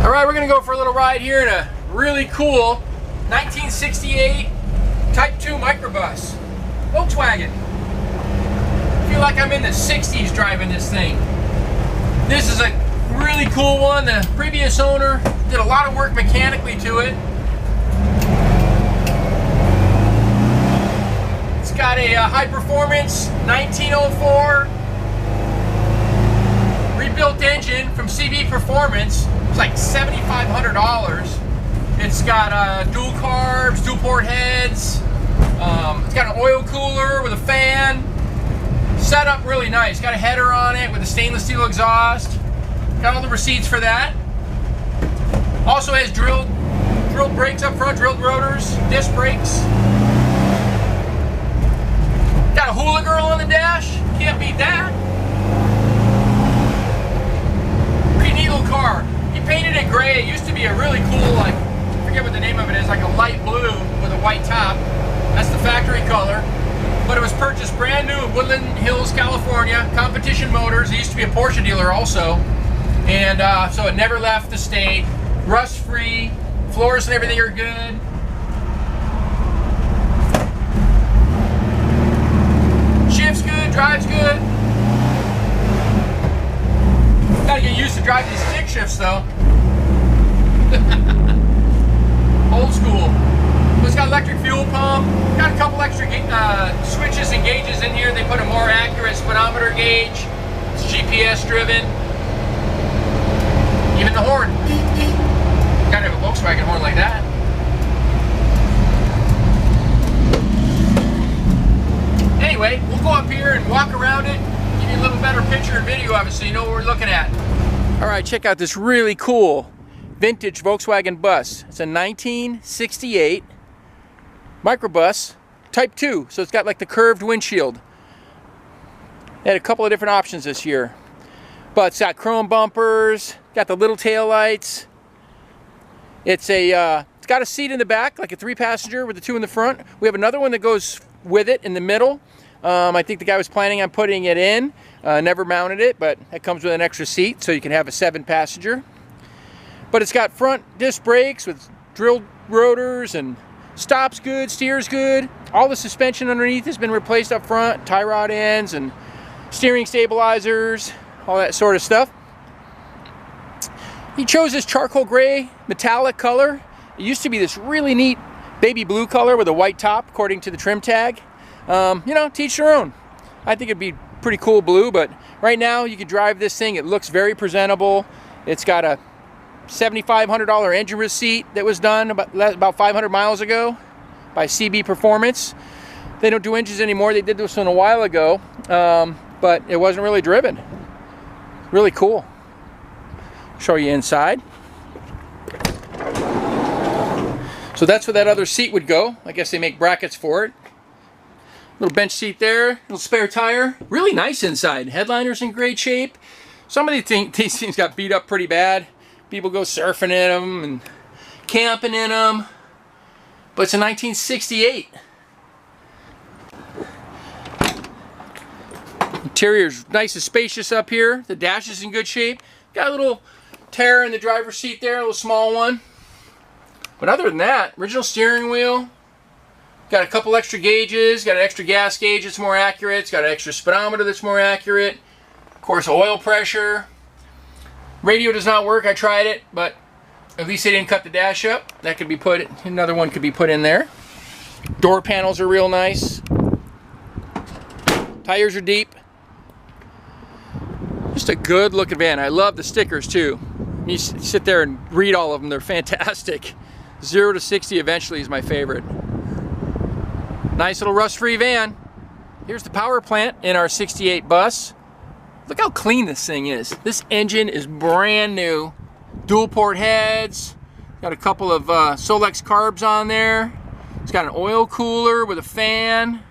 Alright, we're going to go for a little ride here in a really cool 1968 Type 2 Microbus. Volkswagen. I feel like I'm in the 60s driving this thing. This is a really cool one. The previous owner did a lot of work mechanically to it. It's got a high performance 1904 rebuilt engine from CB Performance. It's like $7,500. It's got dual carbs, dual port heads. It's got an oil cooler with a fan. Set up really nice. Got a header on it with a stainless steel exhaust. Got all the receipts for that. Also has drilled brakes up front, drilled rotors, disc brakes. Got a hula girl on the dash. Can't beat that. Pretty neat little car. He painted it gray. It used to be a really cool, like, I forget what the name of it is, like a light blue with a white top. That's the factory color. But it was purchased brand new in Woodland Hills, California. Competition Motors. It used to be a Porsche dealer also. And so it never left the state. Rust free. Floors and everything are good. Shifts good. Drives good. Gotta get used to driving these stick shifts though. Old school. It's got electric fuel pump. Got a couple extra switches and gauges in here. They put a more accurate speedometer gauge. It's GPS driven. Even the horn. Gotta have a Volkswagen horn like that. Anyway, we'll go up here and walk around it. Give you a little better picture and video of it so you know what we're looking at. Alright, check out this really cool vintage Volkswagen bus. It's a 1968 Microbus Type 2, so it's got like the curved windshield. They had a couple of different options this year, but it's got chrome bumpers, got the little tail lights. It's got a seat in the back, like a 3-passenger with the 2 in the front. We have another one that goes with it in the middle. I think the guy was planning on putting it in, never mounted it, but it comes with an extra seat, so you can have a 7-passenger. But it's got front disc brakes with drilled rotors, and stops good, steers good. All the suspension underneath has been replaced up front, tie rod ends and steering stabilizers, all that sort of stuff. He chose this charcoal gray metallic color. It used to be this really neat baby blue color with a white top, according to the trim tag. You know, teach their own. I think it'd be pretty cool blue, but right now you can drive this thing. It looks very presentable. It's got a $7,500 engine receipt that was done about 500 miles ago by CB Performance. They don't do engines anymore. They did this one a while ago, but it wasn't really driven. Really cool. Show you inside. So that's where that other seat would go. I guess they make brackets for it. Little bench seat there, little spare tire. Really nice inside. Headliner's in great shape. Some of these things got beat up pretty bad. People go surfing in them and camping in them. But it's a 1968. Interior's nice and spacious up here. The dash is in good shape. Got a little tear in the driver's seat there, a little small one. But other than that, original steering wheel. Got a couple extra gauges. Got an extra gas gauge that's more accurate. It's got an extra speedometer that's more accurate. Of course, oil pressure. Radio does not work. I tried it, but at least they didn't cut the dash up. That could be put, another one could be put in there. Door panels are real nice. Tires are deep. Just a good looking van. I love the stickers too. You sit there and read all of them. They're fantastic. 0 to 60 eventually is my favorite. Nice little rust-free van. Here's the power plant in our 68 bus. Look how clean this thing is. This engine is brand new. Dual port heads. Got a couple of Solex carbs on there. It's got an oil cooler with a fan.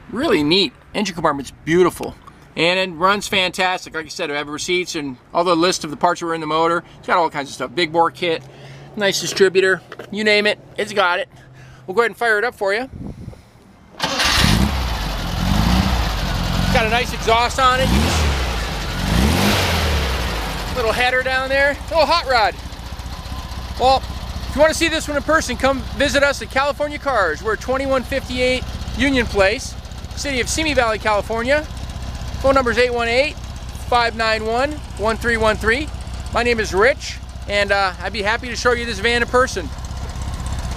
Really neat. Engine compartment's beautiful. And it runs fantastic. Like I said, I have receipts and all the list of the parts that were in the motor. It's got all kinds of stuff. Big bore kit. Nice distributor. You name it, it's got it. We'll go ahead and fire it up for you. Got a nice exhaust on it. Little header down there, little hot rod. Well, if you want to see this one in person, come visit us at California Cars. We're at 2158 Union Place, city of Simi Valley, California. Phone number is 818-591-1313. My name is Rich, and I'd be happy to show you this van in person.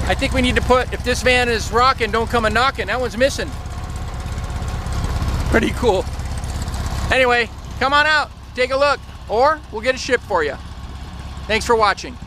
I think we need to put, if this van is rocking, don't come a knocking. That one's missing. Pretty cool. Anyway, come on out, take a look, or we'll get it shipped for you. Thanks for watching.